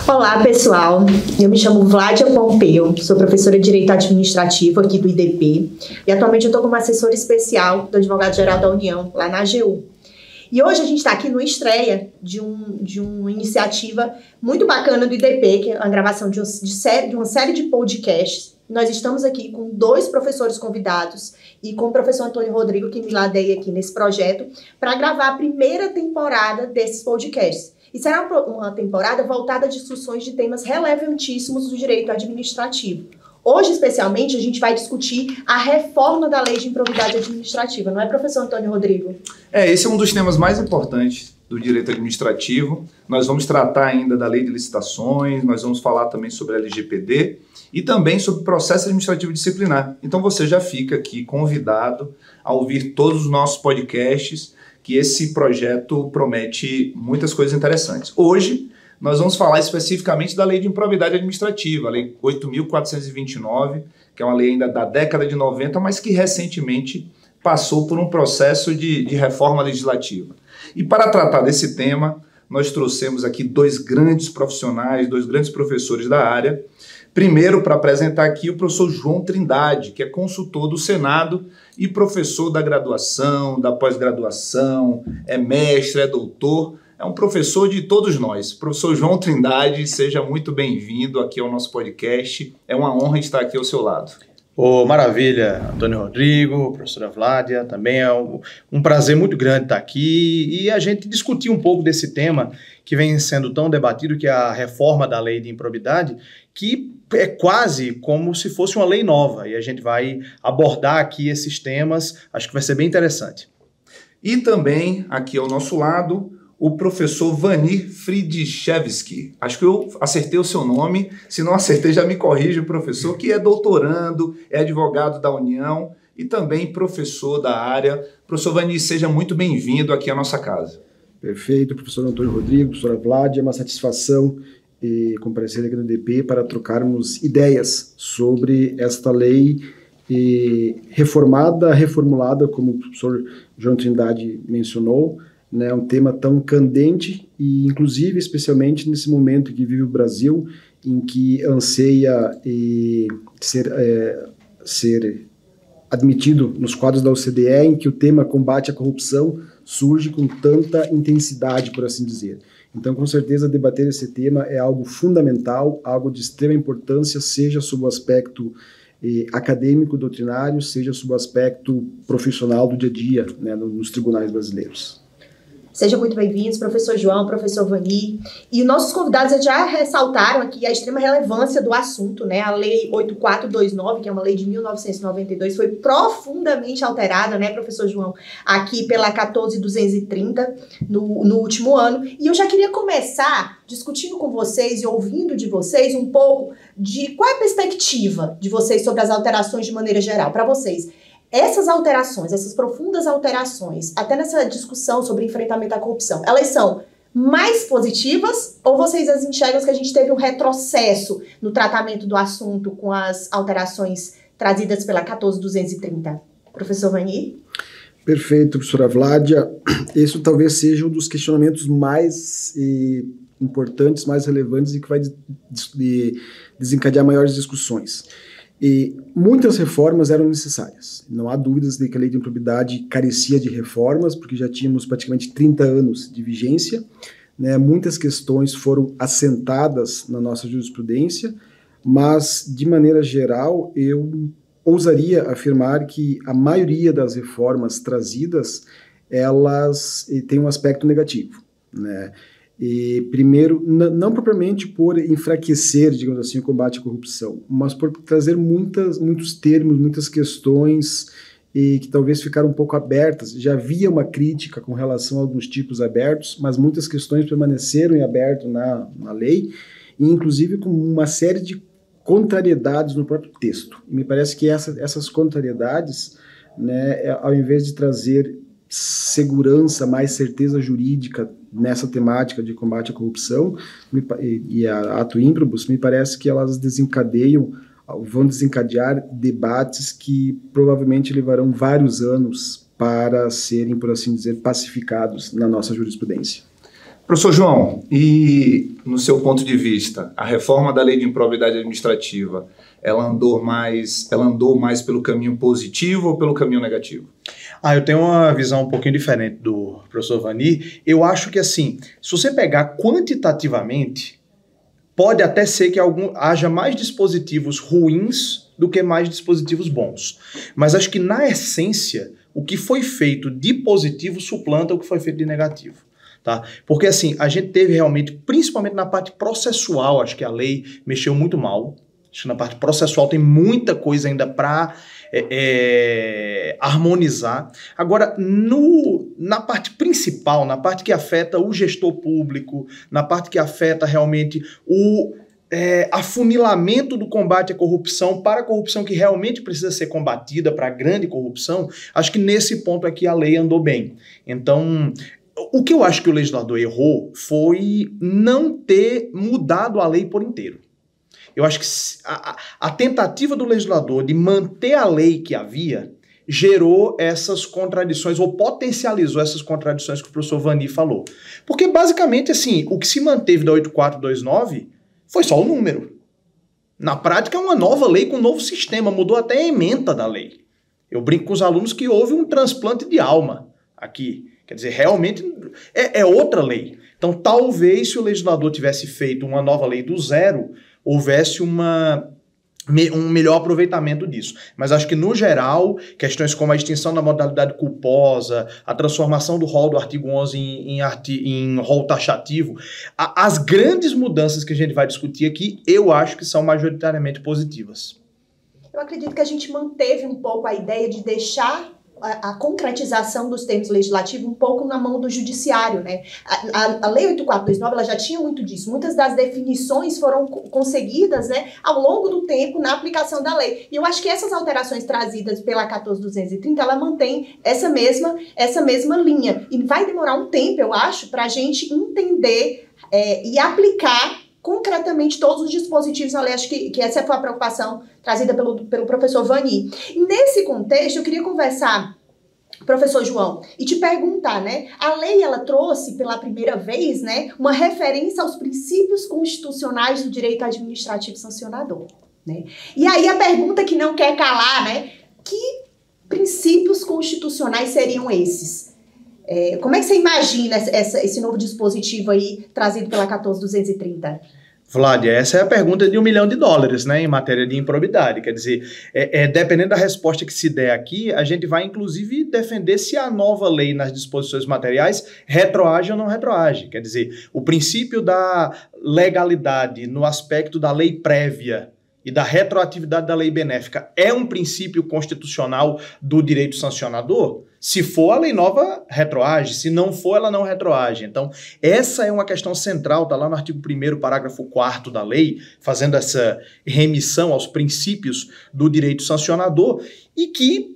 Olá, pessoal. Eu me chamo Vládia Pompeu, sou professora de Direito Administrativo aqui do IDP e atualmente eu estou como assessora especial do Advogado-Geral da União, lá na AGU. E hoje a gente está aqui numa estreia de uma iniciativa muito bacana do IDP, que é a gravação de uma série de podcasts. Nós estamos aqui com 2 professores convidados e com o professor Antônio Rodrigo, que me ladeia aqui nesse projeto, para gravar a primeira temporada desses podcasts. E será uma temporada voltada a discussões de temas relevantíssimos do direito administrativo. Hoje, especialmente, a gente vai discutir a reforma da Lei de Improbidade Administrativa, não é, professor Antônio Rodrigo? Esse é um dos temas mais importantes do direito administrativo. Nós vamos tratar ainda da Lei de Licitações, nós vamos falar também sobre a LGPD e também sobre processo administrativo disciplinar. Então você já fica aqui convidado a ouvir todos os nossos podcasts, que esse projeto promete muitas coisas interessantes. Hoje, nós vamos falar especificamente da Lei de Improbidade Administrativa, a Lei 8.429, que é uma lei ainda da década de 90, mas que recentemente passou por um processo de reforma legislativa. E para tratar desse tema, nós trouxemos aqui 2 grandes profissionais, 2 grandes professores da área. Primeiro, para apresentar aqui, o professor João Trindade, que é consultor do Senado e professor da graduação, da pós-graduação, é mestre, é doutor, é um professor de todos nós. Professor João Trindade, seja muito bem-vindo aqui ao nosso podcast. É uma honra estar aqui ao seu lado. Maravilha, Antônio Rodrigo, professora Vládia, também é um prazer muito grande estar aqui e a gente discutir um pouco desse tema que vem sendo tão debatido, que é a reforma da Lei de Improbidade, que é quase como se fosse uma lei nova, e a gente vai abordar aqui esses temas, acho que vai ser bem interessante. E também, aqui ao nosso lado, o professor Vanir Fridichevski. Acho que eu acertei o seu nome, se não acertei já me corrige, professor, que é doutorando, é advogado da União e também professor da área. Professor Vanir, seja muito bem-vindo aqui à nossa casa. Perfeito, professor Antônio Rodrigo, professora Vládia, é uma satisfação comparecer aqui no DP para trocarmos ideias sobre esta lei reformulada, como o professor João Trindade mencionou, né, um tema tão candente e, inclusive, especialmente nesse momento que vive o Brasil, em que anseia ser admitido nos quadros da OCDE, em que o tema combate à corrupção surge com tanta intensidade, por assim dizer. Então, com certeza, debater esse tema é algo fundamental, algo de extrema importância, seja sob o aspecto acadêmico, doutrinário, seja sob o aspecto profissional do dia a dia, né, nos tribunais brasileiros. Sejam muito bem-vindos, professor João, professor Vanir. E nossos convidados já ressaltaram aqui a extrema relevância do assunto, né? A Lei 8429, que é uma lei de 1992, foi profundamente alterada, né, professor João, aqui pela 14230 no último ano. E eu já queria começar discutindo com vocês e ouvindo de vocês um pouco de qual é a perspectiva de vocês sobre as alterações de maneira geral, para vocês. Essas alterações, essas profundas alterações, até nessa discussão sobre enfrentamento à corrupção, elas são mais positivas ou vocês as enxergam que a gente teve um retrocesso no tratamento do assunto com as alterações trazidas pela 14230? Professor Vanir? Perfeito, professora Vládia. Esse talvez seja um dos questionamentos mais importantes, mais relevantes e que vai desencadear maiores discussões. E muitas reformas eram necessárias. Não há dúvidas de que a Lei de Improbidade carecia de reformas, porque já tínhamos praticamente 30 anos de vigência, né? Muitas questões foram assentadas na nossa jurisprudência, mas, de maneira geral, eu ousaria afirmar que a maioria das reformas trazidas, elas têm um aspecto negativo, né? E, primeiro, não propriamente por enfraquecer, digamos assim, o combate à corrupção, mas por trazer muitos termos, muitas questões que talvez ficaram um pouco abertas. Já havia uma crítica com relação a alguns tipos abertos, mas muitas questões permaneceram em aberto na lei, e inclusive com uma série de contrariedades no próprio texto. E me parece que essas contrariedades, né, ao invés de trazer segurança, mais certeza jurídica nessa temática de combate à corrupção e a ato ímprobus, me parece que elas vão desencadear debates que provavelmente levarão vários anos para serem, por assim dizer, pacificados na nossa jurisprudência. Professor João, e no seu ponto de vista, a reforma da Lei de Improbidade Administrativa, ela andou mais pelo caminho positivo ou pelo caminho negativo? Eu tenho uma visão um pouquinho diferente do professor Vani. Eu acho que, assim, se você pegar quantitativamente, pode até ser que haja mais dispositivos ruins do que mais dispositivos bons. Mas acho que, na essência, o que foi feito de positivo suplanta o que foi feito de negativo. Tá? Porque assim, a gente teve realmente, principalmente na parte processual, acho que a lei mexeu muito mal. Acho que na parte processual tem muita coisa ainda para harmonizar. Agora, na parte principal, na parte que afeta o gestor público, na parte que afeta realmente o afunilamento do combate à corrupção para a corrupção que realmente precisa ser combatida, para a grande corrupção, acho que nesse ponto aqui a lei andou bem. Então, o que eu acho que o legislador errou foi não ter mudado a lei por inteiro. Eu acho que a tentativa do legislador de manter a lei que havia gerou essas contradições, ou potencializou essas contradições que o professor Vani falou. Porque, basicamente, assim, o que se manteve da 8429 foi só o número. Na prática, é uma nova lei com um novo sistema, mudou até a ementa da lei. Eu brinco com os alunos que houve um transplante de alma aqui. Quer dizer, realmente é outra lei. Então, talvez, se o legislador tivesse feito uma nova lei do zero, houvesse um melhor aproveitamento disso. Mas acho que, no geral, questões como a extinção da modalidade culposa, a transformação do rol do artigo 11 em rol taxativo, as grandes mudanças que a gente vai discutir aqui, eu acho que são majoritariamente positivas. Eu acredito que a gente manteve um pouco a ideia de deixar a concretização dos termos legislativos um pouco na mão do judiciário, né? A Lei 8429, ela já tinha muito disso. Muitas das definições foram conseguidas, né, ao longo do tempo na aplicação da lei. E eu acho que essas alterações trazidas pela 14230, ela mantém essa mesma linha. E vai demorar um tempo, eu acho, para a gente entender e aplicar concretamente todos os dispositivos na lei. Acho que essa foi a preocupação trazida pelo professor Vani. E nesse contexto, eu queria conversar, professor João, e te perguntar, né? A lei, ela trouxe pela primeira vez, né, uma referência aos princípios constitucionais do direito administrativo sancionador, né? E aí a pergunta que não quer calar, né? Que princípios constitucionais seriam esses? Como é que você imagina esse novo dispositivo aí trazido pela 14230? Vládia, essa é a pergunta de $1 milhão, né, em matéria de improbidade. Quer dizer, dependendo da resposta que se der aqui, a gente vai, inclusive, defender se a nova lei nas disposições materiais retroage ou não retroage. Quer dizer, o princípio da legalidade no aspecto da lei prévia e da retroatividade da lei benéfica é um princípio constitucional do direito sancionador? Se for, a lei nova retroage. Se não for, ela não retroage. Então, essa é uma questão central, está lá no artigo 1º, parágrafo 4º da lei, fazendo essa remissão aos princípios do direito sancionador, e que,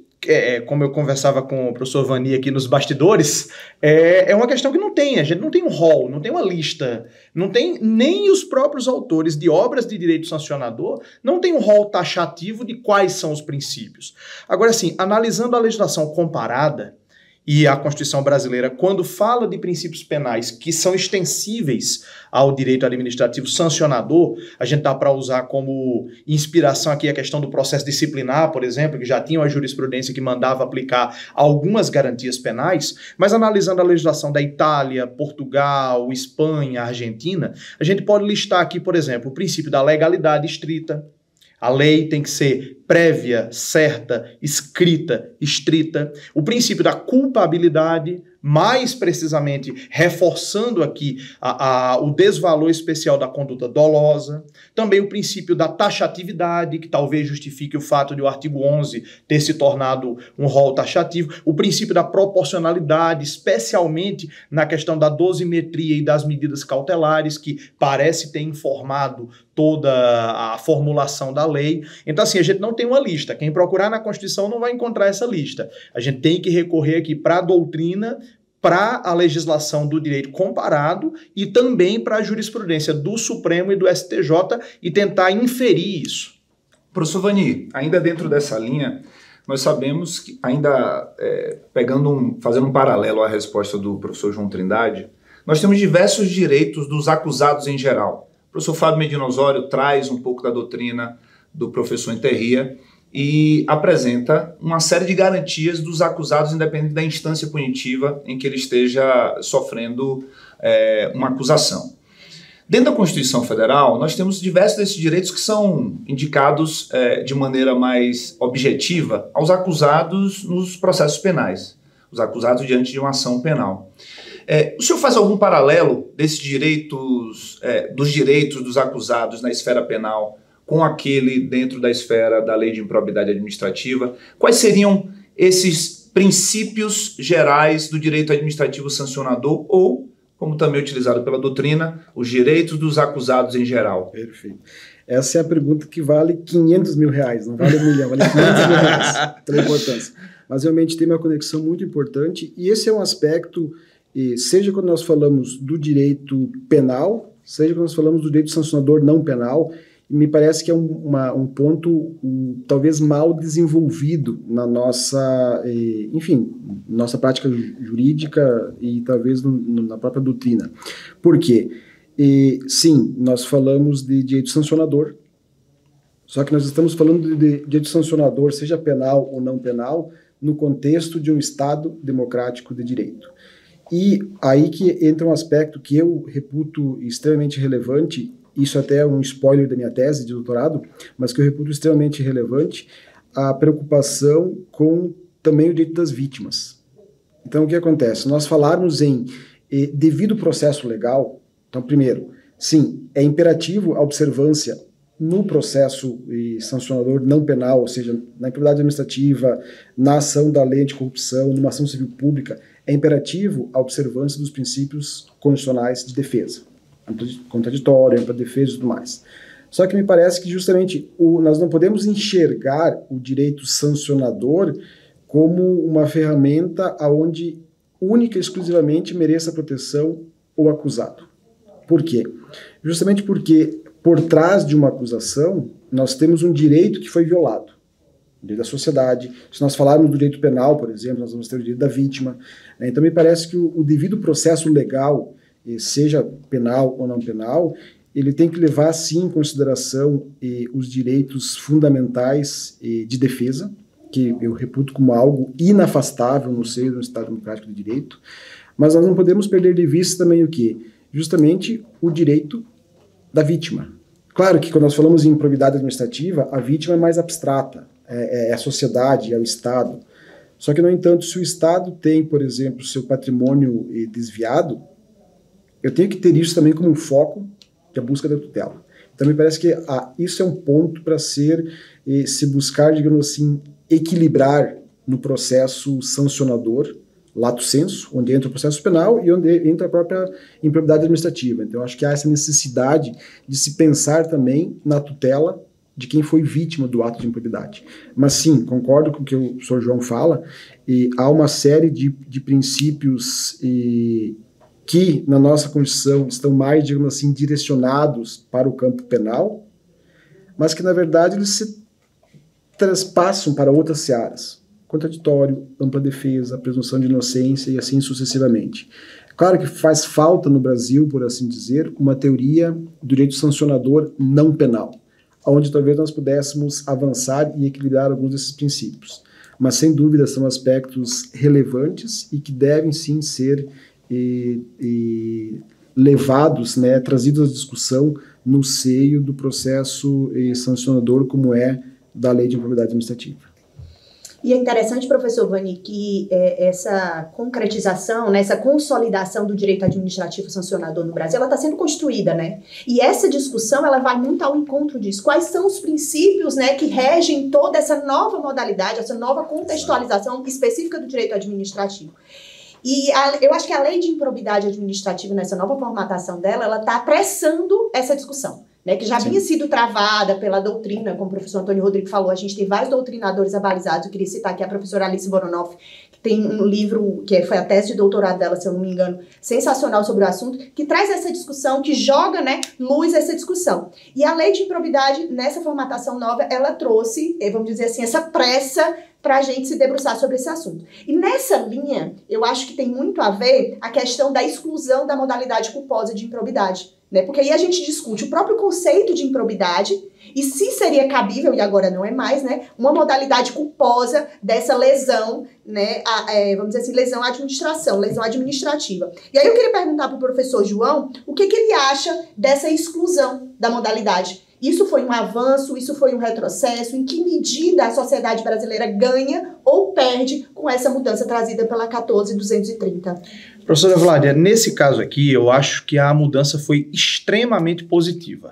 como eu conversava com o professor Vani aqui nos bastidores, é uma questão que a gente não tem um rol, não tem uma lista, não tem nem os próprios autores de obras de direito sancionador, não tem um rol taxativo de quais são os princípios. Agora, assim, analisando a legislação comparada e a Constituição brasileira, quando fala de princípios penais que são extensíveis ao direito administrativo sancionador, a gente dá para usar como inspiração aqui a questão do processo disciplinar, por exemplo, que já tinha uma jurisprudência que mandava aplicar algumas garantias penais, mas analisando a legislação da Itália, Portugal, Espanha, Argentina, a gente pode listar aqui, por exemplo, o princípio da legalidade estrita. A lei tem que ser prévia, certa, escrita, estrita. O princípio da culpabilidade, mais precisamente reforçando aqui o desvalor especial da conduta dolosa. Também o princípio da taxatividade, que talvez justifique o fato de o artigo 11 ter se tornado um rol taxativo. O princípio da proporcionalidade, especialmente na questão da dosimetria e das medidas cautelares, que parece ter informado toda a formulação da lei. Então, assim, a gente não tem uma lista. Quem procurar na Constituição não vai encontrar essa lista. A gente tem que recorrer aqui para a doutrina, para a legislação do direito comparado e também para a jurisprudência do Supremo e do STJ e tentar inferir isso. Professor Vani, ainda dentro dessa linha, nós sabemos que, ainda fazendo um paralelo à resposta do professor João Trindade, nós temos diversos direitos dos acusados em geral. O professor Fábio Medina Osório traz um pouco da doutrina do professor Enterria e apresenta uma série de garantias dos acusados, independente da instância punitiva em que ele esteja sofrendo uma acusação. Dentro da Constituição Federal, nós temos diversos desses direitos que são indicados de maneira mais objetiva aos acusados nos processos penais, os acusados diante de uma ação penal. O senhor faz algum paralelo desses direitos, dos direitos dos acusados na esfera penal com aquele dentro da esfera da lei de improbidade administrativa? Quais seriam esses princípios gerais do direito administrativo sancionador ou, como também utilizado pela doutrina, os direitos dos acusados em geral? Perfeito. Essa é a pergunta que vale 500 mil reais, não vale 1 milhão, vale 500 mil reais, pela importância. Mas realmente tem uma conexão muito importante e esse é um aspecto, seja quando nós falamos do direito penal, seja quando nós falamos do direito sancionador não penal, me parece que é um ponto talvez mal desenvolvido na nossa, nossa prática jurídica e talvez na própria doutrina. Por quê? Sim, nós falamos de direito sancionador, só que nós estamos falando de direito sancionador, seja penal ou não penal, no contexto de um Estado democrático de direito. E aí que entra um aspecto que eu reputo extremamente relevante. Isso até é um spoiler da minha tese de doutorado, mas que eu reputo extremamente relevante, a preocupação com também o direito das vítimas. Então, o que acontece? Nós falarmos em devido processo legal, então, primeiro, sim, é imperativo a observância no processo sancionador não penal, ou seja, na improbidade administrativa, na ação da lei anticorrupção, numa ação civil pública, é imperativo a observância dos princípios constitucionais de defesa. Contraditório, ampla defesa e tudo mais. Só que me parece que justamente nós não podemos enxergar o direito sancionador como uma ferramenta onde única e exclusivamente mereça proteção o acusado. Por quê? Justamente porque por trás de uma acusação nós temos um direito que foi violado. O direito da sociedade. Se nós falarmos do direito penal, por exemplo, nós vamos ter o direito da vítima. Então me parece que o devido processo legal, seja penal ou não penal, ele tem que levar, sim, em consideração os direitos fundamentais de defesa, que eu reputo como algo inafastável no seio do Estado Democrático de Direito, mas nós não podemos perder de vista também o quê? Justamente o direito da vítima. Claro que quando nós falamos em improbidade administrativa, a vítima é mais abstrata, é a sociedade, é o Estado. Só que, no entanto, se o Estado tem, por exemplo, seu patrimônio desviado, eu tenho que ter isso também como um foco, que é a busca da tutela. Então, me parece que isso é um ponto para se buscar, digamos assim, equilibrar no processo sancionador, lato sensu, onde entra o processo penal e onde entra a própria improbidade administrativa. Então, acho que há essa necessidade de se pensar também na tutela de quem foi vítima do ato de improbidade. Mas, sim, concordo com o que o professor João fala, há uma série de princípios que na nossa Constituição estão mais, digamos assim, direcionados para o campo penal, mas que, na verdade, eles se transpassam para outras searas. Contraditório, ampla defesa, presunção de inocência e assim sucessivamente. Claro que faz falta no Brasil, por assim dizer, uma teoria do direito sancionador não penal, onde talvez nós pudéssemos avançar e equilibrar alguns desses princípios. Mas, sem dúvida, são aspectos relevantes e que devem, sim, ser levados, trazidos à discussão no seio do processo sancionador, como é da lei de improbidade administrativa. E é interessante, professor Vani, que essa concretização, essa consolidação do direito administrativo sancionador no Brasil, ela está sendo construída, né? E essa discussão, ela vai muito ao encontro disso. Quais são os princípios, que regem toda essa nova modalidade, essa nova contextualização específica do direito administrativo? E eu acho que a lei de improbidade administrativa, nessa nova formatação dela, ela está apressando essa discussão, que já vinha sido travada pela doutrina, como o professor Antônio Rodrigo falou. A gente tem vários doutrinadores abalizados. Eu queria citar aqui a professora Alice Voronoff, que tem um livro, que foi a tese de doutorado dela, se eu não me engano, sensacional sobre o assunto, que traz essa discussão, que joga, luz a essa discussão. E a lei de improbidade, nessa formatação nova, ela trouxe, vamos dizer assim, essa pressa para a gente se debruçar sobre esse assunto. E nessa linha, eu acho que tem muito a ver a questão da exclusão da modalidade culposa de improbidade, né? Porque aí a gente discute o próprio conceito de improbidade e se seria cabível, e agora não é mais, né, uma modalidade culposa dessa lesão, né, vamos dizer assim, lesão administrativa. E aí eu queria perguntar para o professor João o que ele acha dessa exclusão da modalidade. Isso foi um avanço, isso foi um retrocesso? Em que medida a sociedade brasileira ganha ou perde com essa mudança trazida pela 14.230? Professora Vládia, nesse caso aqui, eu acho que a mudança foi extremamente positiva.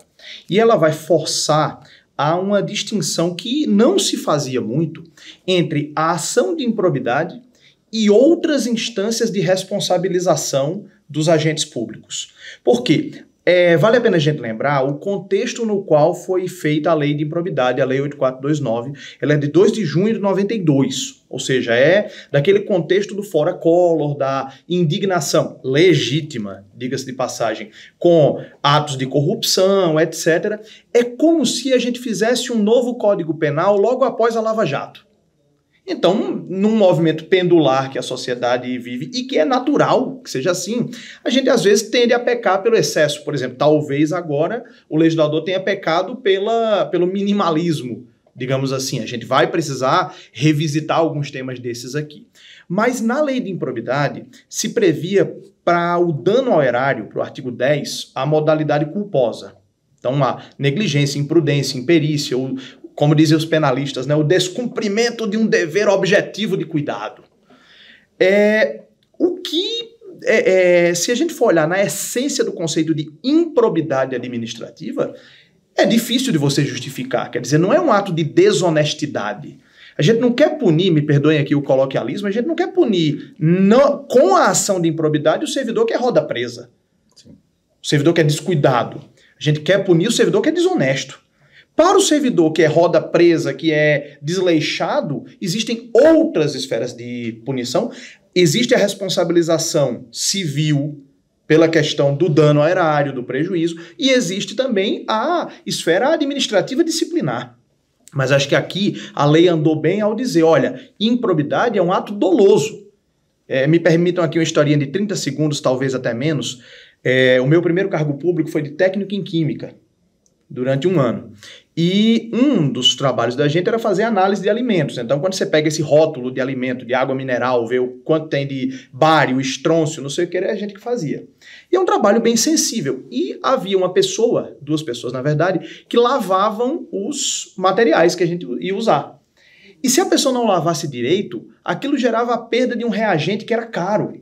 E ela vai forçar a uma distinção que não se fazia muito entre a ação de improbidade e outras instâncias de responsabilização dos agentes públicos. Por quê? Vale a pena a gente lembrar o contexto no qual foi feita a lei de improbidade, a lei 8429, ela é de 2 de junho de 92, ou seja, é daquele contexto do fora Collor, da indignação legítima, diga-se de passagem, com atos de corrupção, etc. É como se a gente fizesse um novo Código Penal logo após a Lava Jato. Então, num movimento pendular que a sociedade vive e que é natural que seja assim, a gente às vezes tende a pecar pelo excesso. Por exemplo, talvez agora o legislador tenha pecado pelo minimalismo, digamos assim. A gente vai precisar revisitar alguns temas desses aqui. Mas na lei de improbidade se previa para o dano ao erário, para o artigo 10, a modalidade culposa. Então, a negligência, imprudência, imperícia, como dizem os penalistas, né, o descumprimento de um dever objetivo de cuidado. Se a gente for olhar na essência do conceito de improbidade administrativa, é difícil de você justificar. Quer dizer, não é um ato de desonestidade. A gente não quer punir, me perdoem aqui o coloquialismo, a gente não quer punir com a ação de improbidade o servidor que é roda presa. Sim. O servidor que é descuidado. A gente quer punir o servidor que é desonesto. Para o servidor que é roda presa, que é desleixado, existem outras esferas de punição. Existe a responsabilização civil pela questão do dano ao erário, do prejuízo, e existe também a esfera administrativa disciplinar. Mas acho que aqui a lei andou bem ao dizer, olha, improbidade é um ato doloso. Me permitam aqui uma historinha de 30 segundos, talvez até menos. O meu primeiro cargo público foi de técnico em química, durante 1 ano. E um dos trabalhos da gente era fazer análise de alimentos. Então, quando você pega esse rótulo de alimento, de água mineral, vê o quanto tem de bário, estrôncio, não sei o que, era a gente que fazia. E é um trabalho bem sensível. E havia uma pessoa, 2 pessoas na verdade, que lavavam os materiais que a gente ia usar. E se a pessoa não lavasse direito, aquilo gerava a perda de um reagente que era caro.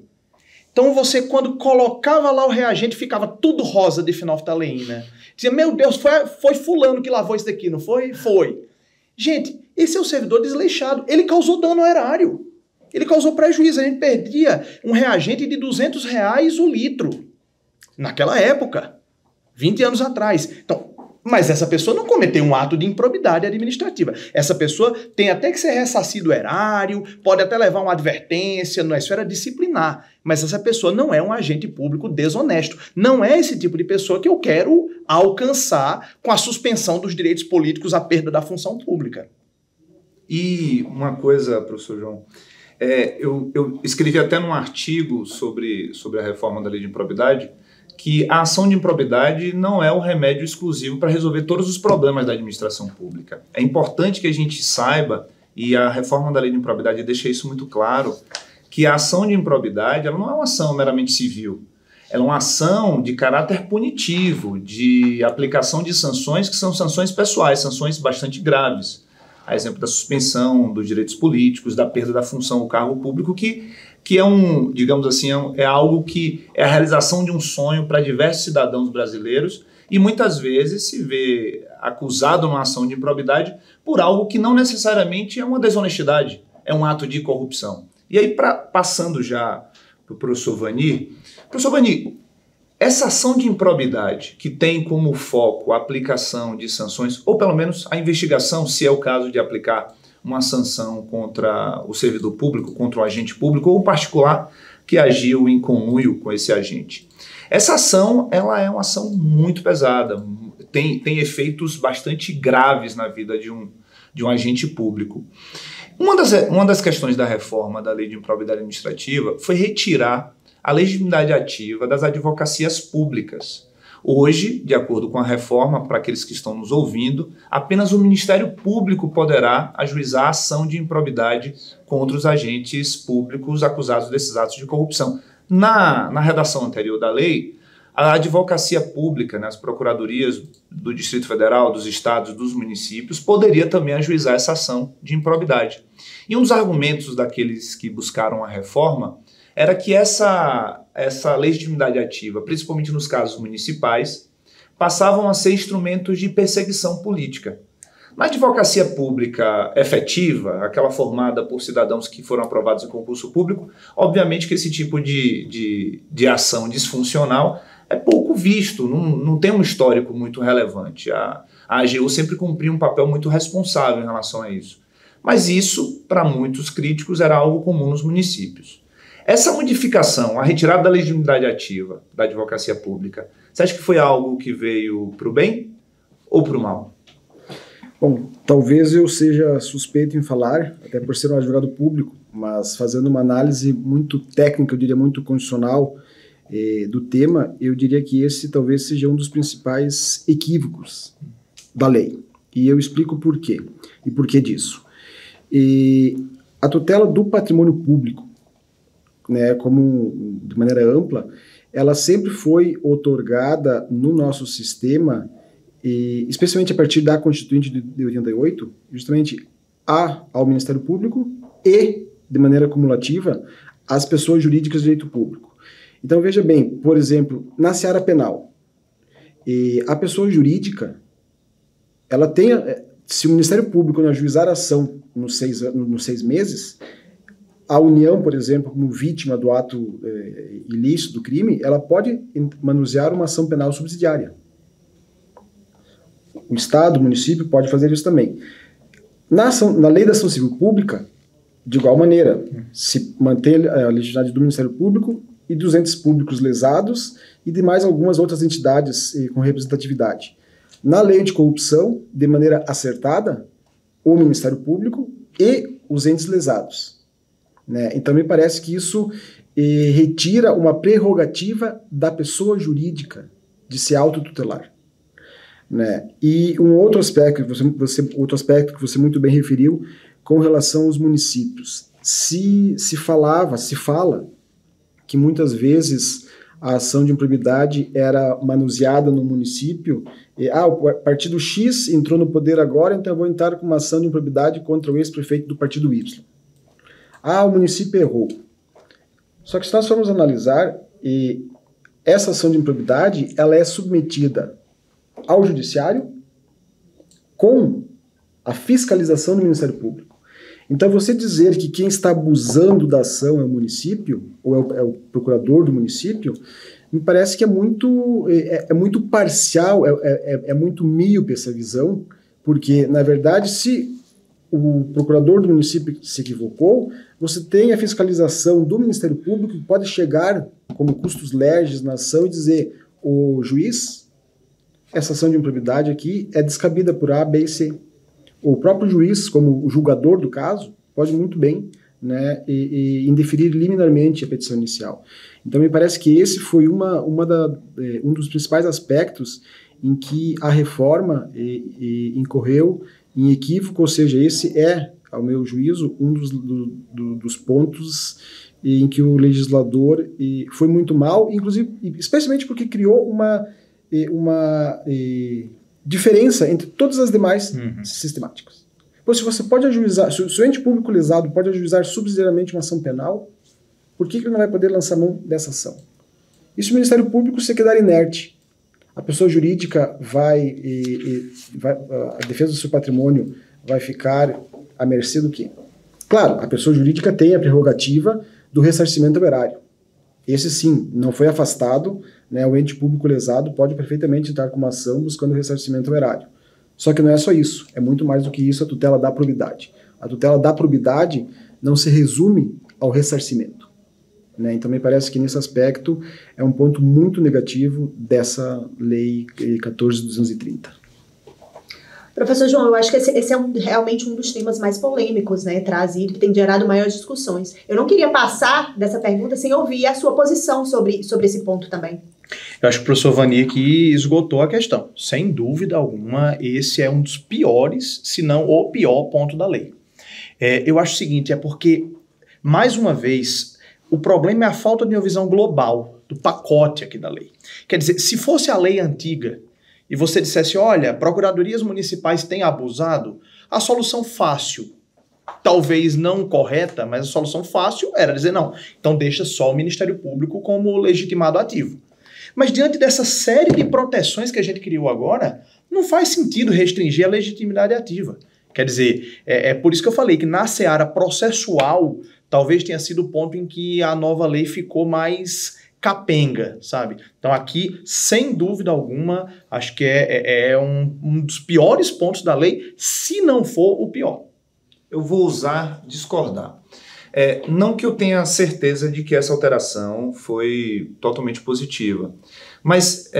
Então você, quando colocava lá o reagente, ficava tudo rosa de fenolftaleína. Dizia, meu Deus, foi fulano que lavou isso daqui, não foi? Foi. Gente, esse é o servidor desleixado. Ele causou dano ao erário. Ele causou prejuízo. A gente perdia um reagente de R$200 o litro. Naquela época. 20 anos atrás. Então, mas essa pessoa não cometeu um ato de improbidade administrativa. Essa pessoa tem até que ser ressarcido o erário, pode até levar uma advertência na esfera disciplinar, mas essa pessoa não é um agente público desonesto. Não é esse tipo de pessoa que eu quero alcançar com a suspensão dos direitos políticos, a perda da função pública. E uma coisa, professor João, eu escrevi até num artigo sobre a reforma da lei de improbidade, que a ação de improbidade não é o remédio exclusivo para resolver todos os problemas da administração pública. É importante que a gente saiba, e a reforma da lei de improbidade deixa isso muito claro, que a ação de improbidade ela não é uma ação meramente civil. Ela é uma ação de caráter punitivo, de aplicação de sanções que são sanções pessoais, sanções bastante graves. A exemplo da suspensão dos direitos políticos, da perda da função do cargo público, que é digamos assim, é algo que é a realização de um sonho para diversos cidadãos brasileiros e muitas vezes se vê acusado numa ação de improbidade por algo que não necessariamente é uma desonestidade, é um ato de corrupção. E aí, passando já para o professor Vani, essa ação de improbidade que tem como foco a aplicação de sanções, ou pelo menos a investigação, se é o caso de aplicar uma sanção contra o servidor público, contra o agente público ou o particular que agiu em conluio com esse agente. Essa ação ela é uma ação muito pesada, tem efeitos bastante graves na vida de um agente público. Uma das questões da reforma da Lei de Improbidade Administrativa foi retirar a legitimidade ativa das advocacias públicas. Hoje, de acordo com a reforma, para aqueles que estão nos ouvindo, apenas o Ministério Público poderá ajuizar a ação de improbidade contra os agentes públicos acusados desses atos de corrupção. Na redação anterior da lei, a advocacia pública, né, as procuradorias do Distrito Federal, dos estados, dos municípios, poderia também ajuizar essa ação de improbidade. E um dos argumentos daqueles que buscaram a reforma era que essa legitimidade ativa, principalmente nos casos municipais, passavam a ser instrumentos de perseguição política. Na advocacia pública efetiva, aquela formada por cidadãos que foram aprovados em concurso público, obviamente que esse tipo de ação disfuncional é pouco visto, não tem um histórico muito relevante. A AGU sempre cumpriu um papel muito responsável em relação a isso. Mas isso, para muitos críticos, era algo comum nos municípios. Essa modificação, a retirada da legitimidade ativa da advocacia pública, você acha que foi algo que veio para o bem ou para o mal? Bom, talvez eu seja suspeito em falar, até por ser um advogado público, mas fazendo uma análise muito técnica, eu diria muito constitucional do tema, eu diria que esse talvez seja um dos principais equívocos da lei. E eu explico por quê e por que disso. A tutela do patrimônio público, né, como de maneira ampla, ela sempre foi outorgada no nosso sistema, especialmente a partir da Constituinte de 88, justamente ao Ministério Público e, de maneira cumulativa, às pessoas jurídicas de direito público. Então, veja bem, por exemplo, na seara penal, a pessoa jurídica, ela tem, se o Ministério Público não ajuizar a ação nos 6 meses, a União, por exemplo, como vítima do ato ilícito, do crime, ela pode manusear uma ação penal subsidiária. O Estado, o município pode fazer isso também. Na lei da ação civil pública, de igual maneira, se mantém a legitimidade do Ministério Público e dos entes públicos lesados e de mais algumas outras entidades com representatividade. Na lei anticorrupção, de maneira acertada, o Ministério Público e os entes lesados. Né? Então, me parece que isso retira uma prerrogativa da pessoa jurídica de se autotutelar. Né? E um outro aspecto que você muito bem referiu com relação aos municípios. Se fala que muitas vezes a ação de improbidade era manuseada no município, o partido X entrou no poder agora, então eu vou entrar com uma ação de improbidade contra o ex-prefeito do partido Y. O município errou. Só que se nós formos analisar, essa ação de improbidade, ela é submetida ao judiciário com a fiscalização do Ministério Público. Então, você dizer que quem está abusando da ação é o município, ou é o procurador do município, me parece que é muito parcial, é muito míope essa visão, porque, na verdade, se o procurador do município se equivocou, você tem a fiscalização do Ministério Público que pode chegar como custos legis na ação e dizer: o juiz, essa ação de improbidade aqui é descabida por A, B e C. O próprio juiz, como o julgador do caso, pode muito bem, né, indeferir liminarmente a petição inicial. Então, me parece que esse foi um dos principais aspectos em que a reforma incorreu em equívoco, ou seja, esse é, ao meu juízo, um dos pontos em que o legislador foi muito mal, inclusive, especialmente porque criou uma diferença entre todas as demais sistemáticas. Pois se você pode ajuizar, se o ente público lesado pode ajuizar subsidiariamente uma ação penal, por que ele não vai poder lançar mão dessa ação? E se o Ministério Público se quedar inerte, a pessoa jurídica a defesa do seu patrimônio vai ficar à mercê do quê? Claro, a pessoa jurídica tem a prerrogativa do ressarcimento ao erário. Esse sim, não foi afastado, né, o ente público lesado pode perfeitamente entrar com uma ação buscando ressarcimento ao erário. Só que não é só isso, é muito mais do que isso a tutela da probidade. A tutela da probidade não se resume ao ressarcimento. Né? Então me parece que nesse aspecto é um ponto muito negativo dessa lei 14.230. Professor João, eu acho que esse é realmente um dos temas mais polêmicos, né, trazido, que tem gerado maiores discussões. Eu não queria passar dessa pergunta sem ouvir a sua posição sobre esse ponto também. Eu acho que o professor Vani aqui esgotou a questão. Sem dúvida alguma, esse é um dos piores, se não o pior ponto da lei. Eu acho o seguinte, é porque, mais uma vez, o problema é a falta de uma visão global do pacote aqui da lei. Quer dizer, se fosse a lei antiga e você dissesse, olha, procuradorias municipais têm abusado, a solução fácil, talvez não correta, mas a solução fácil era dizer não. Então deixa só o Ministério Público como legitimado ativo. Mas diante dessa série de proteções que a gente criou agora, não faz sentido restringir a legitimidade ativa. Quer dizer, é por isso que eu falei que na seara processual, talvez tenha sido o ponto em que a nova lei ficou mais capenga, sabe? Então aqui, sem dúvida alguma, acho que é um dos piores pontos da lei, se não for o pior. Eu vou ousar discordar. Não que eu tenha certeza de que essa alteração foi totalmente positiva, mas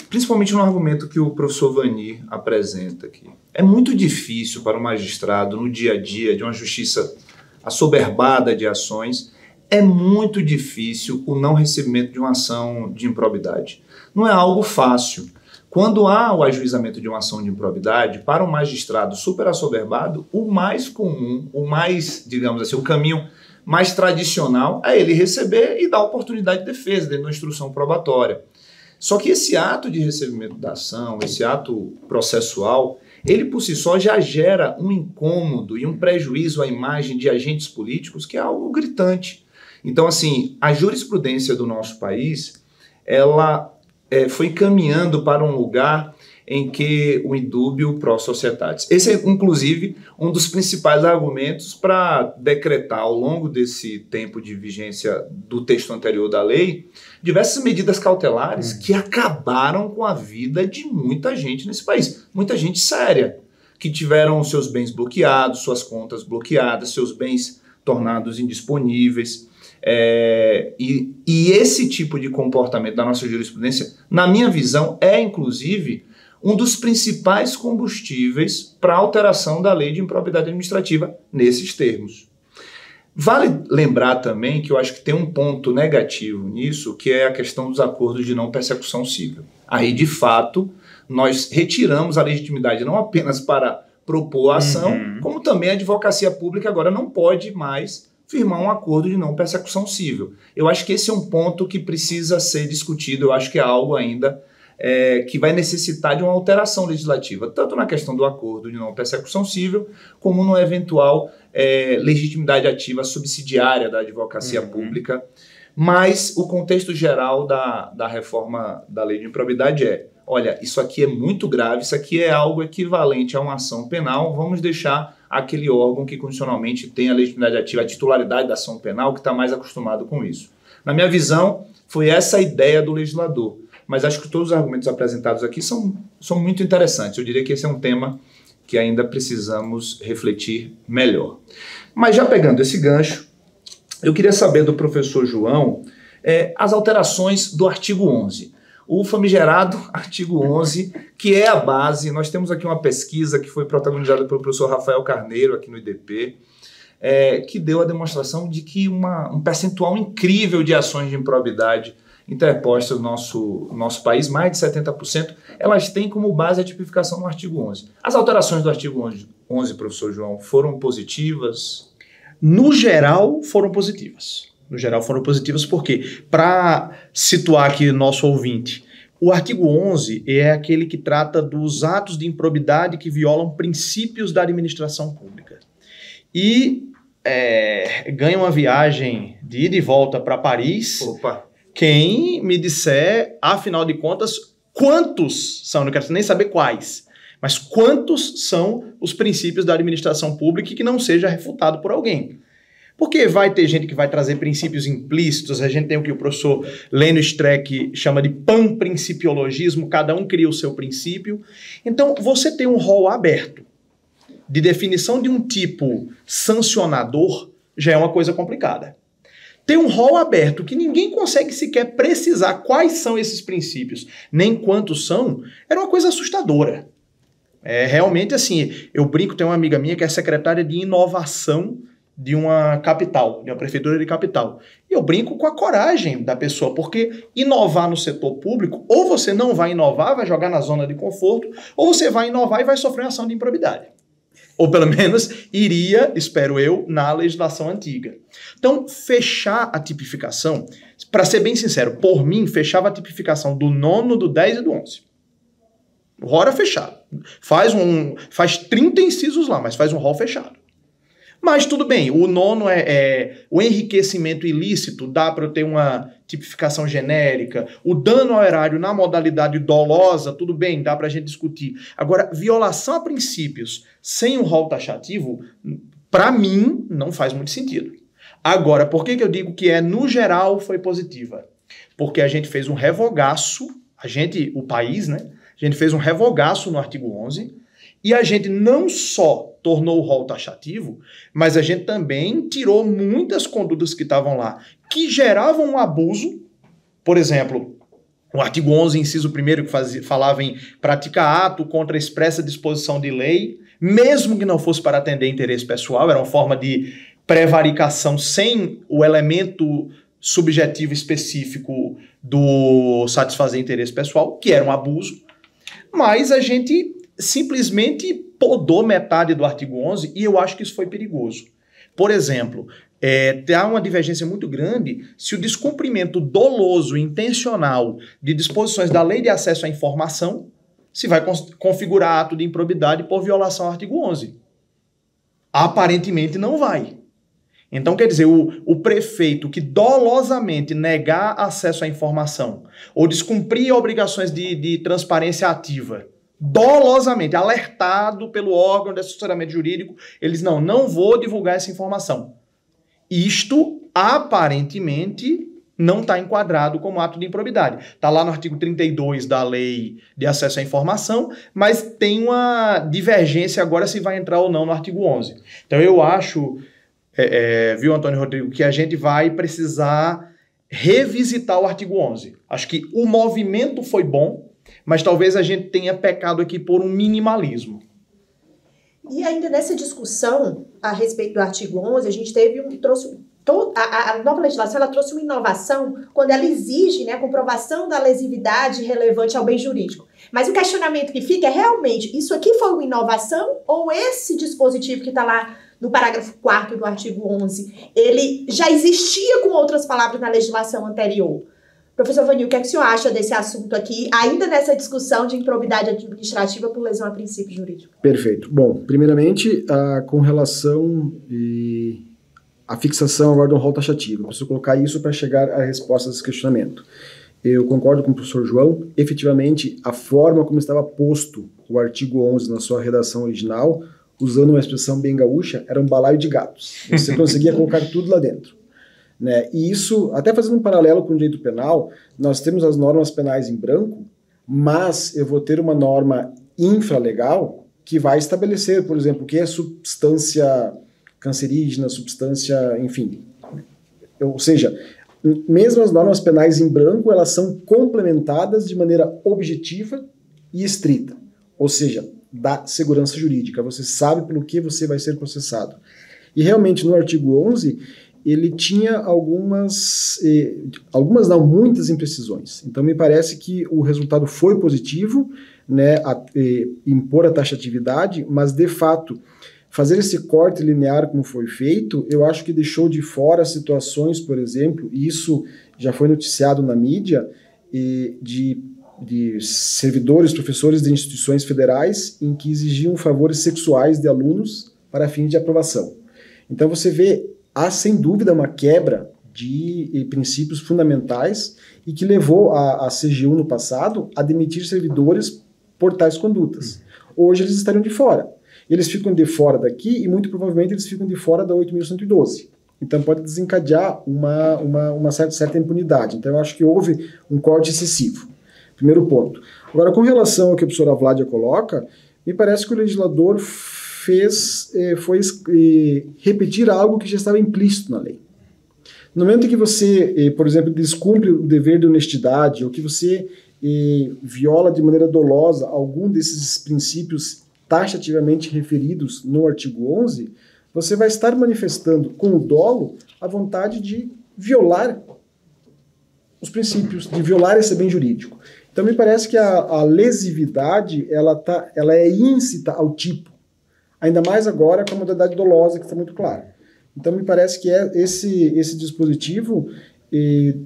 principalmente no argumento que o professor Vani apresenta aqui. É muito difícil para o magistrado, no dia a dia de uma justiça assoberbada de ações, é muito difícil o não recebimento de uma ação de improbidade. Não é algo fácil. Quando há o ajuizamento de uma ação de improbidade, para um magistrado super assoberbado, o mais comum, o mais, digamos assim, o caminho mais tradicional é ele receber e dar oportunidade de defesa dentro da instrução probatória. Só que esse ato de recebimento da ação, esse ato processual, ele por si só já gera um incômodo e um prejuízo à imagem de agentes políticos que é algo gritante. Então, assim, a jurisprudência do nosso país, ela foi caminhando para um lugar em que o indúbio pro societatis. Esse é, inclusive, um dos principais argumentos para decretar, ao longo desse tempo de vigência do texto anterior da lei, diversas medidas cautelares que acabaram com a vida de muita gente nesse país. Muita gente séria, que tiveram seus bens bloqueados, suas contas bloqueadas, seus bens tornados indisponíveis. E esse tipo de comportamento da nossa jurisprudência, na minha visão, é, inclusive, um dos principais combustíveis para a alteração da lei de improbidade administrativa nesses termos. Vale lembrar também que eu acho que tem um ponto negativo nisso, que é a questão dos acordos de não persecução civil. Aí, de fato, nós retiramos a legitimidade não apenas para propor a ação, como também a advocacia pública agora não pode mais firmar um acordo de não persecução civil. Eu acho que esse é um ponto que precisa ser discutido, eu acho que é algo ainda que vai necessitar de uma alteração legislativa, tanto na questão do acordo de não persecução civil, como no eventual legitimidade ativa subsidiária da advocacia pública. Mas o contexto geral da reforma da lei de improbidade olha, isso aqui é muito grave, isso aqui é algo equivalente a uma ação penal, vamos deixar aquele órgão que constitucionalmente tem a legitimidade ativa, a titularidade da ação penal, que está mais acostumado com isso. Na minha visão, foi essa a ideia do legislador. Mas acho que todos os argumentos apresentados aqui são muito interessantes. Eu diria que esse é um tema que ainda precisamos refletir melhor. Mas já pegando esse gancho, eu queria saber do professor João as alterações do artigo 11. O famigerado artigo 11, que é a base. Nós temos aqui uma pesquisa que foi protagonizada pelo professor Rafael Carneiro, aqui no IDP, que deu a demonstração de que um percentual incrível de ações de improbidade interpostas no nosso país, mais de 70%, elas têm como base a tipificação no artigo 11. As alterações do artigo 11, professor João, foram positivas? No geral, foram positivas. No geral, foram positivas porque, para situar aqui nosso ouvinte, o artigo 11 é aquele que trata dos atos de improbidade que violam princípios da administração pública. E ganha uma viagem de ida e volta para Paris. Opa! Quem me disser, afinal de contas, quantos são, não quero nem saber quais, mas quantos são os princípios da administração pública que não seja refutado por alguém. Porque vai ter gente que vai trazer princípios implícitos, a gente tem o que o professor Lênio Streck chama de panprincipiologismo, cada um cria o seu princípio. Então, você tem um rol aberto de definição de um tipo sancionador já é uma coisa complicada. Tem um rol aberto que ninguém consegue sequer precisar quais são esses princípios, nem quantos são, era uma coisa assustadora. Realmente assim, eu brinco, tem uma amiga minha que é secretária de inovação de uma capital, de uma prefeitura de capital. E eu brinco com a coragem da pessoa, porque inovar no setor público, ou você não vai inovar, vai jogar na zona de conforto, ou você vai inovar e vai sofrer uma ação de improbidade. Ou pelo menos iria, espero eu, na legislação antiga. Então, fechar a tipificação, para ser bem sincero, por mim, fechava a tipificação do 9º, do 10 e do 11. Hora fechado. Faz 30 incisos lá, mas faz um rol fechado. Mas tudo bem, o 9º o enriquecimento ilícito, dá para eu ter uma tipificação genérica. O dano ao erário na modalidade dolosa, tudo bem, dá para a gente discutir. Agora, violação a princípios sem um rol taxativo, para mim, não faz muito sentido. Agora, por que eu digo que no geral, foi positiva? Porque a gente fez um revogaço, o país, né? A gente fez um revogaço no artigo 11, e a gente não só tornou o rol taxativo, mas a gente também tirou muitas condutas que estavam lá, que geravam um abuso. Por exemplo, o artigo 11, inciso 1º, que falava em praticar ato contra expressa disposição de lei, mesmo que não fosse para atender interesse pessoal, era uma forma de prevaricação sem o elemento subjetivo específico do satisfazer interesse pessoal, que era um abuso, mas a gente simplesmente podou metade do artigo 11 e eu acho que isso foi perigoso. Por exemplo, há uma divergência muito grande se o descumprimento doloso e intencional de disposições da Lei de Acesso à Informação se vai configurar ato de improbidade por violação ao artigo 11. Aparentemente não vai. Então, quer dizer, o prefeito que dolosamente negar acesso à informação ou descumprir obrigações de transparência ativa, dolosamente, alertado pelo órgão de assessoramento jurídico, eles não vou divulgar essa informação. Isto, aparentemente, não está enquadrado como ato de improbidade. Está lá no artigo 32 da Lei de Acesso à Informação, mas tem uma divergência agora se vai entrar ou não no artigo 11. Então, eu acho, viu, Antônio Rodrigo, que a gente vai precisar revisitar o artigo 11. Acho que o movimento foi bom, mas talvez a gente tenha pecado aqui por um minimalismo. E ainda nessa discussão a respeito do artigo 11, a gente a nova legislação ela trouxe uma inovação quando ela exige, né, a comprovação da lesividade relevante ao bem jurídico. Mas o questionamento que fica é realmente, isso aqui foi uma inovação ou esse dispositivo que está lá no parágrafo 4º do artigo 11, ele já existia com outras palavras na legislação anterior? Professor Vanil, o que é que o senhor acha desse assunto aqui, ainda nessa discussão de improbidade administrativa por lesão a princípio jurídico? Perfeito. Bom, primeiramente, com relação à fixação agora do rol taxativo, eu preciso colocar isso para chegar à resposta desse questionamento. Eu concordo com o professor João, efetivamente, a forma como estava posto o artigo 11 na sua redação original, usando uma expressão bem gaúcha, era um balaio de gatos. Você conseguia colocar tudo lá dentro. Né? E isso, até fazendo um paralelo com o direito penal, nós temos as normas penais em branco, mas eu vou ter uma norma infralegal que vai estabelecer, por exemplo, o que é substância cancerígena, substância, enfim. Ou seja, mesmo as normas penais em branco, elas são complementadas de maneira objetiva e estrita. Ou seja, dá segurança jurídica. Você sabe pelo que você vai ser processado. E realmente no artigo 11... ele tinha muitas imprecisões. Então, me parece que o resultado foi positivo, né, impor a taxatividade, mas, de fato, fazer esse corte linear como foi feito, eu acho que deixou de fora situações, por exemplo, e isso já foi noticiado na mídia, de servidores, professores de instituições federais em que exigiam favores sexuais de alunos para fins de aprovação. Então, você vê, há sem dúvida uma quebra de princípios fundamentais e que levou a CGU no passado a demitir servidores por tais condutas. Hoje eles estariam de fora. Eles ficam de fora daqui e muito provavelmente eles ficam de fora da 8.112. Então pode desencadear uma certa impunidade. Então eu acho que houve um corte excessivo. Primeiro ponto. Agora, com relação ao que a professora Vládia coloca, me parece que o legislador foi repetir algo que já estava implícito na lei. No momento em que você, por exemplo, descumpre o dever de honestidade ou que você viola de maneira dolosa algum desses princípios taxativamente referidos no artigo 11, você vai estar manifestando com o dolo a vontade de violar os princípios, de violar esse bem jurídico. Então, me parece que a lesividade ela é íncita ao tipo, ainda mais agora com a modalidade dolosa, que está muito clara. Então, me parece que esse dispositivo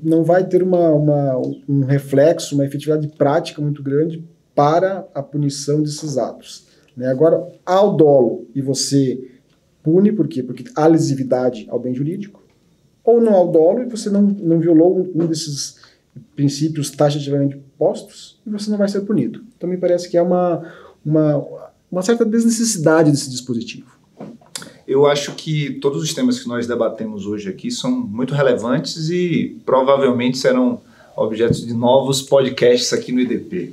não vai ter um reflexo, uma efetividade prática muito grande para a punição desses atos. Né? Agora, ao dolo, e você pune, por quê? Porque há lesividade ao bem jurídico, ou não ao dolo, e você não violou um desses princípios taxativamente postos, e você não vai ser punido. Então, me parece que há uma certa desnecessidade desse dispositivo. Eu acho que todos os temas que nós debatemos hoje aqui são muito relevantes e provavelmente serão objetos de novos podcasts aqui no IDP.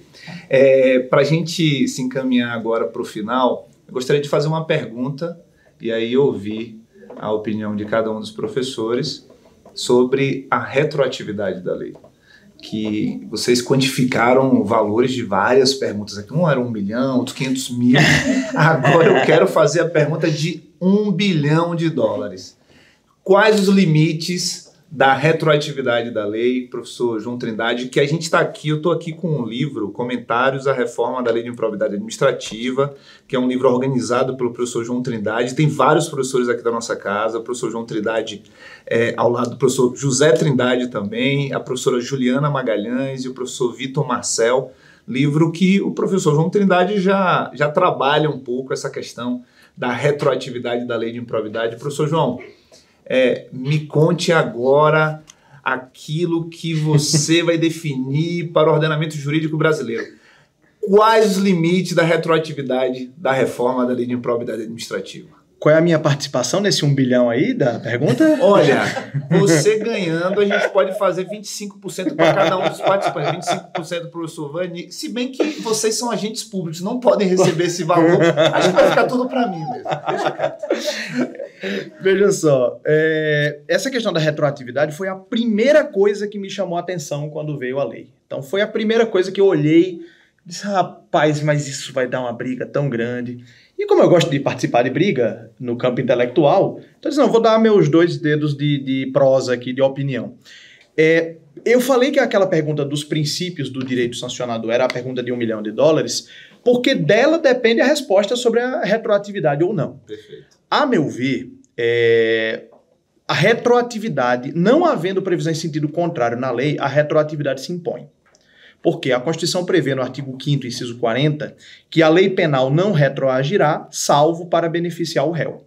Para a gente se encaminhar agora para o final, eu gostaria de fazer uma pergunta e aí ouvir a opinião de cada um dos professores sobre a retroatividade da lei. Que vocês quantificaram valores de várias perguntas aqui. Um era 1 milhão, outro 500 mil. Agora eu quero fazer a pergunta de $1 bilhão. Quais os limites da retroatividade da lei, professor João Trindade, que a gente está aqui, eu estou aqui com um livro, Comentários à Reforma da Lei de Improbidade Administrativa, que é um livro organizado pelo professor João Trindade, tem vários professores aqui da nossa casa, o professor João Trindade ao lado do professor José Trindade também, a professora Juliana Magalhães e o professor Vitor Marcel, livro que o professor João Trindade já trabalha um pouco essa questão da retroatividade da Lei de Improbidade. Professor João, me conte agora aquilo que você vai definir para o ordenamento jurídico brasileiro. Quais os limites da retroatividade da reforma da Lei de Improbidade Administrativa? Qual é a minha participação nesse 1 bilhão aí da pergunta? Olha, você ganhando, a gente pode fazer 25% para cada um dos participantes, 25% para o professor Vani, se bem que vocês são agentes públicos, não podem receber esse valor, acho que vai ficar tudo para mim mesmo. Deixa quieto. Veja só, essa questão da retroatividade foi a primeira coisa que me chamou a atenção quando veio a lei. Então foi a primeira coisa que eu olhei e disse, rapaz, mas isso vai dar uma briga tão grande. E como eu gosto de participar de briga no campo intelectual, então eu disse, não, vou dar meus 2 dedos de prosa aqui, de opinião. Eu falei que aquela pergunta dos princípios do direito sancionador era a pergunta de $1 milhão, porque dela depende a resposta sobre a retroatividade ou não. Perfeito. A meu ver, a retroatividade, não havendo previsão em sentido contrário na lei, a retroatividade se impõe. Porque a Constituição prevê no artigo 5º, inciso 40, que a lei penal não retroagirá, salvo para beneficiar o réu.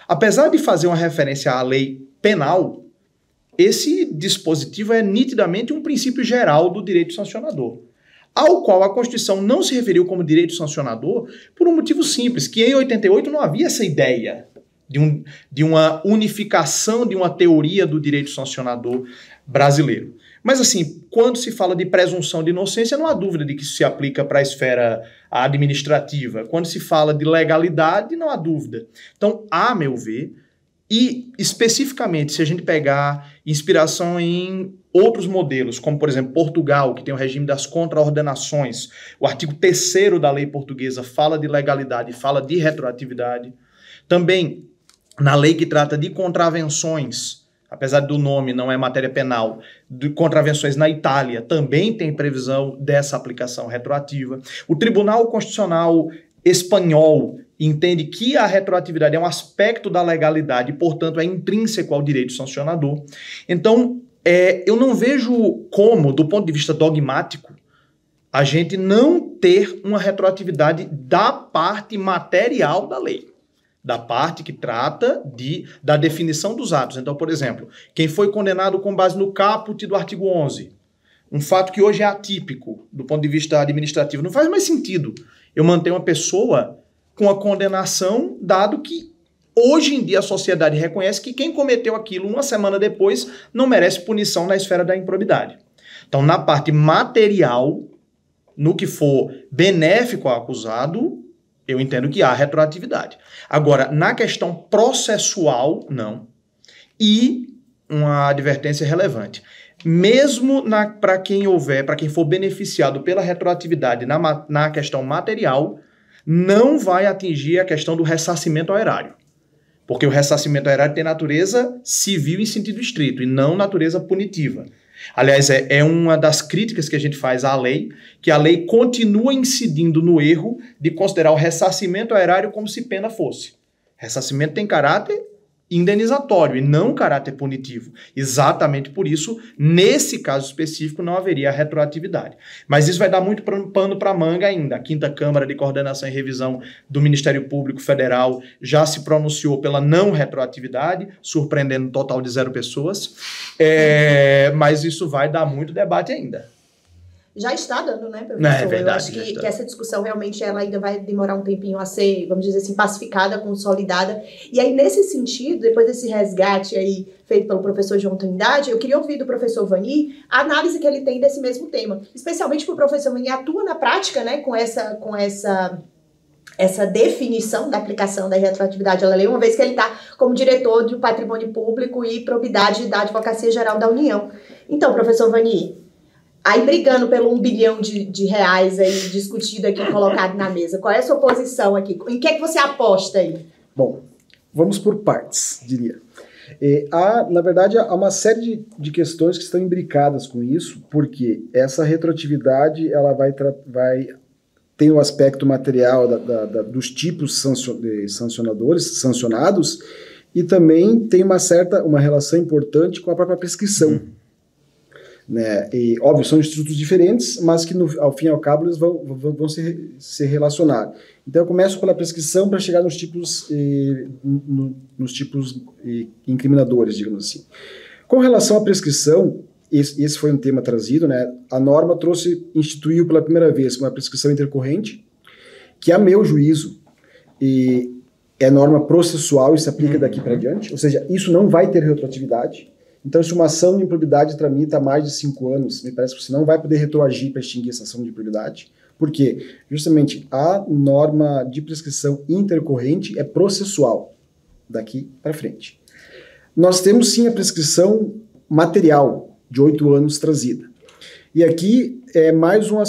Apesar de fazer uma referência à lei penal, esse dispositivo é nitidamente um princípio geral do direito sancionador, ao qual a Constituição não se referiu como direito sancionador por um motivo simples, que em 88 não havia essa ideia de uma unificação de uma teoria do direito sancionador brasileiro. Mas assim, quando se fala de presunção de inocência, não há dúvida de que isso se aplica para a esfera administrativa. Quando se fala de legalidade, não há dúvida. Então, a meu ver, e especificamente se a gente pegar inspiração em outros modelos, como por exemplo Portugal, que tem o regime das contraordenações, o artigo 3º da lei portuguesa fala de legalidade, fala de retroatividade. Também na lei que trata de contravenções, apesar do nome não é matéria penal, de contravenções na Itália, também tem previsão dessa aplicação retroativa. O Tribunal Constitucional Espanhol entende que a retroatividade é um aspecto da legalidade e, portanto, é intrínseco ao direito sancionador. Então, eu não vejo como, do ponto de vista dogmático, a gente não ter uma retroatividade da parte material da lei, da parte que trata da definição dos atos. Então, por exemplo, quem foi condenado com base no caput do artigo 11, um fato que hoje é atípico do ponto de vista administrativo, não faz mais sentido eu manter uma pessoa com a condenação, dado que hoje em dia a sociedade reconhece que quem cometeu aquilo uma semana depois não merece punição na esfera da improbidade. Então, na parte material, no que for benéfico ao acusado, eu entendo que há retroatividade. Agora, na questão processual, não. E uma advertência relevante. Mesmo para quem for beneficiado pela retroatividade na questão material, não vai atingir a questão do ressarcimento ao erário. Porque o ressarcimento ao erário tem natureza civil em sentido estrito e não natureza punitiva. Aliás, é uma das críticas que a gente faz à lei, que a lei continua incidindo no erro de considerar o ressarcimento ao erário como se pena fosse. Ressarcimento tem caráter indenizatório e não caráter punitivo. Exatamente por isso, nesse caso específico, não haveria retroatividade. Mas isso vai dar muito pano para manga ainda. A 5ª Câmara de Coordenação e Revisão do Ministério Público Federal já se pronunciou pela não retroatividade, surpreendendo um total de 0 pessoas. Mas isso vai dar muito debate ainda. Já está dando, né, professor? É verdade, eu acho que essa discussão realmente ela ainda vai demorar um tempinho a ser, vamos dizer assim, pacificada, consolidada. E aí, nesse sentido, depois desse resgate aí feito pelo professor João Trindade, eu queria ouvir do professor Vani a análise que ele tem desse mesmo tema. Especialmente porque o professor Vani atua na prática, né, com essa definição da aplicação da retroatividade à lei, uma vez que ele está como diretor do Patrimônio Público e Probidade da Advocacia Geral da União. Então, professor Vani, aí brigando pelo 1 bilhão de reais aí discutido aqui, colocado na mesa, qual é a sua posição aqui? Em que é que você aposta aí? Bom, vamos por partes, diria. Na verdade, há uma série de questões que estão imbricadas com isso, porque essa retroatividade ela vai tem o aspecto material dos tipos sancionados, e também tem uma relação importante com a própria prescrição. Né? E, óbvio, são institutos diferentes, mas que ao fim e ao cabo eles vão se relacionar. Então eu começo pela prescrição para chegar nos tipos incriminadores, digamos assim. Com relação à prescrição, esse foi um tema trazido, né? A norma instituiu pela primeira vez uma prescrição intercorrente, que a meu juízo é norma processual e se aplica daqui para diante, ou seja, isso não vai ter retroatividade. Então, se uma ação de improbidade tramita há mais de 5 anos, me parece que você não vai poder retroagir para extinguir essa ação de improbidade. Por quê? Justamente a norma de prescrição intercorrente é processual, daqui para frente. Nós temos sim a prescrição material de 8 anos trazida. E aqui é mais um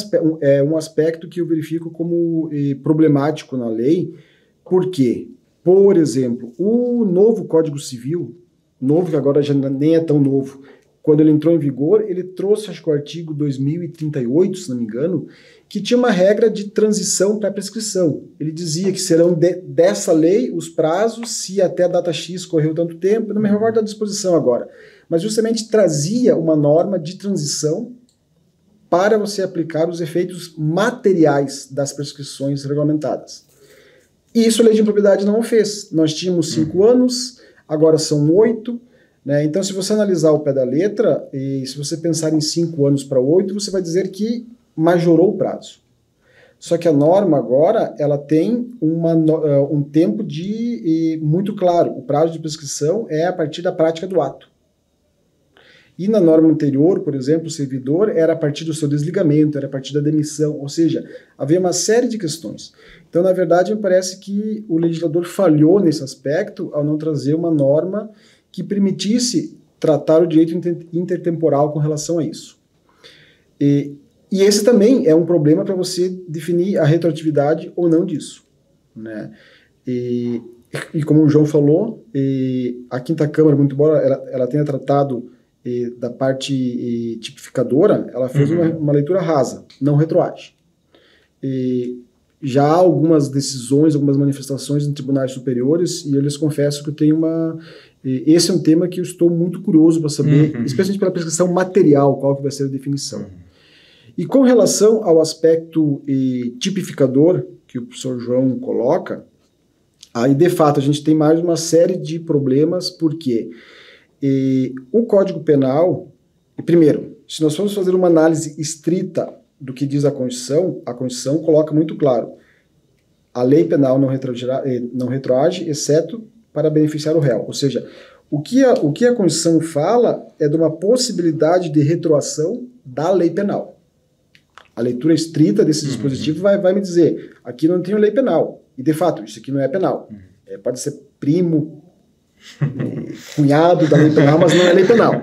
aspecto que eu verifico como problemático na lei, porque, por exemplo, o novo Código Civil, novo que agora já nem é tão novo, quando ele entrou em vigor, ele trouxe, acho que o artigo 2038, se não me engano, que tinha uma regra de transição para prescrição. Ele dizia que serão dessa lei os prazos, se até a data X correu tanto tempo, não me recordo da disposição agora, mas justamente trazia uma norma de transição para você aplicar os efeitos materiais das prescrições regulamentadas. E isso a lei de improbidade não fez. Nós tínhamos 5 anos, agora são 8, né? Então, se você analisar o pé da letra, e se você pensar em 5 anos para 8, você vai dizer que majorou o prazo. Só que a norma agora, ela tem um tempo muito claro. O prazo de prescrição é a partir da prática do ato. E na norma anterior, por exemplo, o servidor era a partir do seu desligamento, era a partir da demissão, ou seja, havia uma série de questões. Então, na verdade, me parece que o legislador falhou nesse aspecto ao não trazer uma norma que permitisse tratar o direito intertemporal com relação a isso. E esse também é um problema para você definir a retroatividade ou não disso, né? E como o João falou, a 5ª Câmara, muito embora ela tenha tratado da parte tipificadora, ela fez uma leitura rasa, não retroage. Já há algumas decisões, algumas manifestações em tribunais superiores, e eu lhes confesso que eu tenho esse é um tema que eu estou muito curioso para saber, especialmente pela prescrição material, qual que vai ser a definição. E com relação ao aspecto tipificador, que o professor João coloca, aí de fato a gente tem mais uma série de problemas, porque o Código Penal, primeiro, se nós formos fazer uma análise estrita do que diz a Constituição coloca muito claro, a lei penal não retroage, exceto para beneficiar o réu. Ou seja, o que a Constituição fala é de uma possibilidade de retroação da lei penal. A leitura estrita desse dispositivo vai me dizer, aqui não tem lei penal, e de fato, isso aqui não é penal. Pode ser primo, cunhado da lei penal, mas não é lei penal.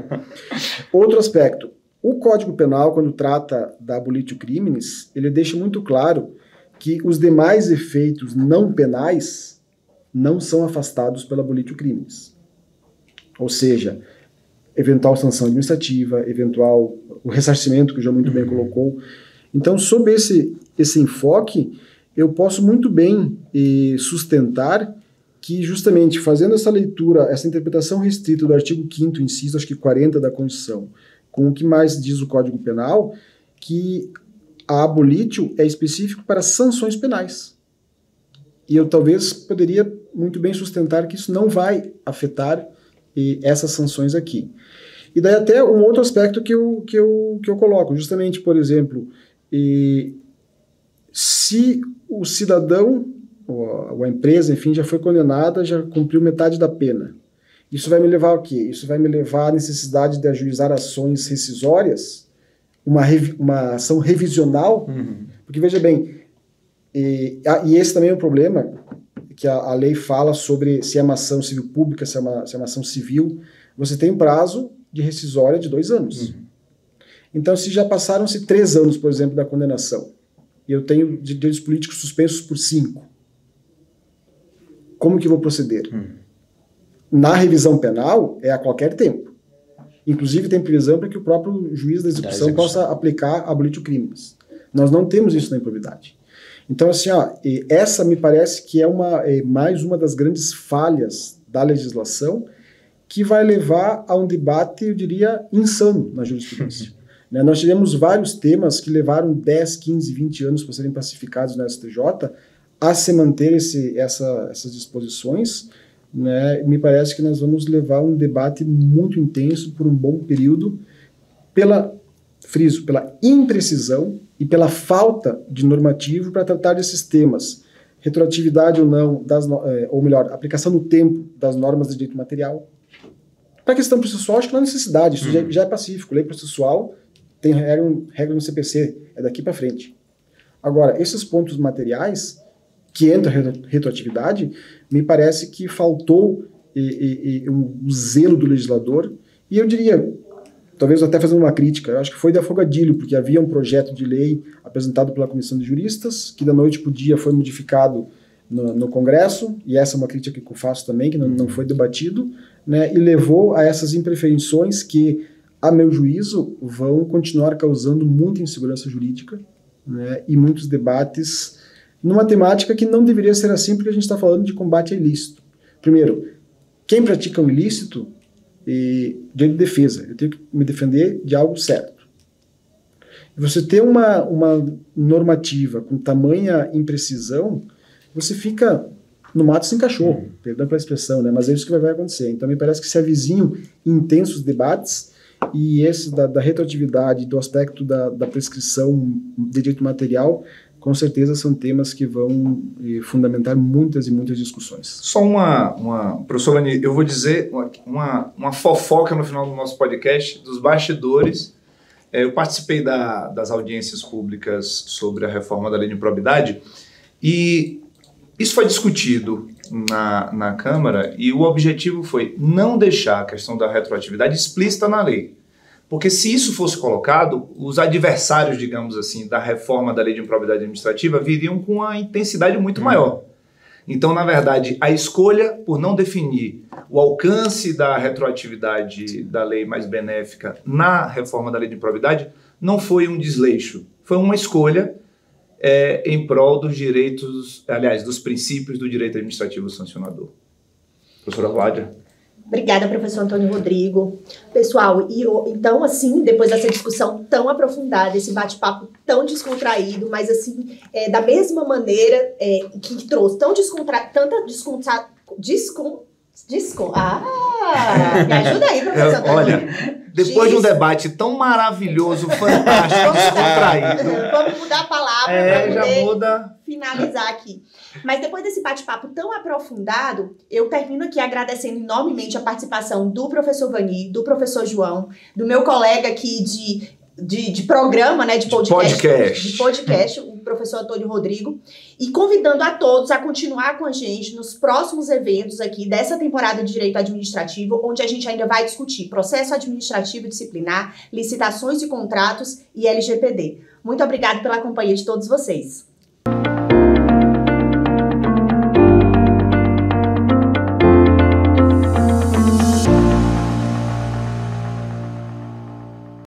Outro aspecto, o Código Penal, quando trata da abolitio criminis, ele deixa muito claro que os demais efeitos não penais não são afastados pela abolitio crimes. Ou seja, eventual sanção administrativa, eventual o ressarcimento, que o João muito bem colocou. Então, sob esse enfoque, eu posso muito bem sustentar que, justamente, fazendo essa leitura, essa interpretação restrita do artigo 5º, inciso, acho que 40 da Constituição, com o que mais diz o Código Penal, que a abolitio é específico para sanções penais. E eu talvez poderia muito bem sustentar que isso não vai afetar essas sanções aqui. E daí até um outro aspecto que eu coloco, justamente, por exemplo, se o cidadão, ou a empresa, enfim, já foi condenada, já cumpriu metade da pena, isso vai me levar ao quê? Isso vai me levar à necessidade de ajuizar ações rescisórias, uma ação revisional, porque veja bem, e esse também é um problema, que a lei fala sobre se é uma ação civil pública, se é uma ação civil, você tem um prazo de rescisória de 2 anos. Então, se já passaram-se 3 anos, por exemplo, da condenação, e eu tenho direitos políticos suspensos por 5, como que eu vou proceder? Na revisão penal, é a qualquer tempo. Inclusive, tem previsão para que o próprio juiz da execução possa aplicar abolitio crimes. Nós não temos isso na improbidade. Então, assim, essa me parece que é mais uma das grandes falhas da legislação, que vai levar a um debate, eu diria, insano na jurisprudência. Nós tivemos vários temas que levaram 10, 15, 20 anos para serem pacificados na STJ, a se manter essas disposições. Me parece que nós vamos levar um debate muito intenso por um bom período, pela imprecisão e pela falta de normativo para tratar desses temas. Retroatividade ou não, ou melhor, aplicação no tempo das normas de direito material. Para a questão processual, acho que não há necessidade, isso já é pacífico. Lei processual tem regra no CPC, é daqui para frente. Agora, esses pontos materiais, que entra retroatividade, me parece que faltou um zelo do legislador, e eu diria, talvez até fazendo uma crítica, eu acho que foi de afogadilho, porque havia um projeto de lei apresentado pela Comissão de Juristas, que da noite para o dia foi modificado no Congresso, e essa é uma crítica que eu faço também, que não foi debatido, e levou a essas imperfeições que, a meu juízo, vão continuar causando muita insegurança jurídica, e muitos debates numa temática que não deveria ser assim, porque a gente está falando de combate a ilícito. Primeiro, quem pratica o ilícito, direito de defesa, eu tenho que me defender de algo certo. Você ter uma normativa com tamanha imprecisão, você fica no mato sem cachorro, perdão pela expressão, mas é isso que vai acontecer. Então me parece que se avizinham intensos debates, e esse da retroatividade, do aspecto da prescrição de direito material, com certeza são temas que vão fundamentar muitas e muitas discussões. Só professor Vani, eu vou dizer uma fofoca no final do nosso podcast, dos bastidores. Eu participei das audiências públicas sobre a reforma da lei de improbidade, e isso foi discutido na Câmara, e o objetivo foi não deixar a questão da retroatividade explícita na lei. Porque se isso fosse colocado, os adversários, digamos assim, da reforma da lei de improbidade administrativa viriam com uma intensidade muito maior. Então, na verdade, a escolha por não definir o alcance da retroatividade da lei mais benéfica na reforma da lei de improbidade não foi um desleixo, foi uma escolha em prol dos direitos, aliás, dos princípios do direito administrativo sancionador. Professora Vládia. Obrigada, professor Antônio Rodrigo. Pessoal, então, assim, depois dessa discussão tão aprofundada, esse bate-papo tão descontraído, mas, assim, da mesma maneira que trouxe me ajuda aí, professor Antônio. Olha, depois de um debate tão maravilhoso, fantástico, descontraído. Vamos mudar a palavra para poder finalizar aqui. Mas depois desse bate-papo tão aprofundado, eu termino aqui agradecendo enormemente a participação do professor Vani, do professor João, do meu colega aqui de programa, de podcast, o professor Antônio Rodrigo, e convidando a todos a continuar com a gente nos próximos eventos aqui dessa temporada de Direito Administrativo, onde a gente ainda vai discutir processo administrativo disciplinar, licitações e contratos e LGPD. Muito obrigada pela companhia de todos vocês.